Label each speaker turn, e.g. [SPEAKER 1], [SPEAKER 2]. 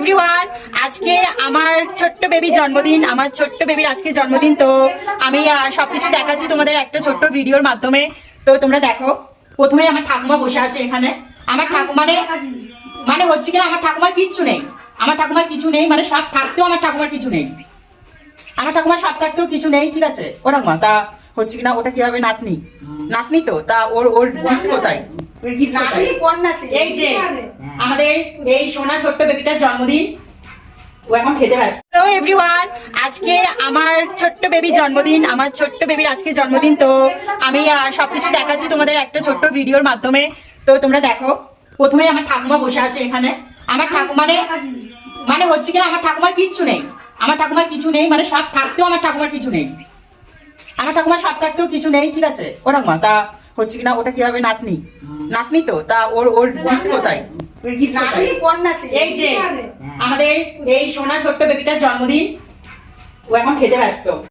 [SPEAKER 1] Everyone, আজকে আমার ছোট্ট বেবির জন্মদিন। আমার ছোট্ট বেবির আজকে জন্মদিন। তো আমি সবকিছু দেখাচ্ছি তোমাদের একটা ছোট্ট ভিডিওর মাধ্যমে। তো তোমরা দেখো, প্রথমে আমার ঠাকুমা বসে আছে এখানে। আমার ঠাকুমা মানে হচ্ছে কিনা আমার ঠাকুমার কিচ্ছু নেই। আমার ঠাকুমার কিছু নেই, মানে সব থাকতেও আমার ঠাকুমার কিছু নেই। আমার ঠাকুমার সব থাকতেও কিছু নেই, ঠিক আছে? ও ঠাকুমা, তা হচ্ছে কিনা ওটা কিভাবে নাতনি নাতনি তো তা ওর গিফট কোথায়? এই যে আমাদের এই সোনা ছোট্ট বেবিটার জন্মদিন, ও এখন খেতে পারে। হ্যালো এভরিওয়ান, আজকে আমার ছোট্ট বেবির জন্মদিন। আমার ছোট্ট বেবির আজকে জন্মদিন। তো আমি সবকিছু দেখাচ্ছি তোমাদের একটা ছোট্ট ভিডিওর মাধ্যমে। তো তোমরা দেখো, প্রথমে আমার ঠাকুমা বসে আছে এখানে। আমার ঠাকুমা মানে হচ্ছে কিনা আমার ঠাকুমার কিচ্ছু নেই। আমার ঠাকুমার কিছু নেই, মানে সব থাকতেও আমার ঠাকুমার কিছু নেই। আমার ঠাকুমার সব থাকতেও কিছু নেই, ঠিক আছে? ও ঠাকুমা, তা হচ্ছে কিনা ওটা কিভাবে নাতনি নাতনি তো তা ওর গিফট কোথায়? এই যে আমাদের এই সোনা ছোট্ট বেবিটার জন্মদিন, ও এখন খেতে ব্যস্ত।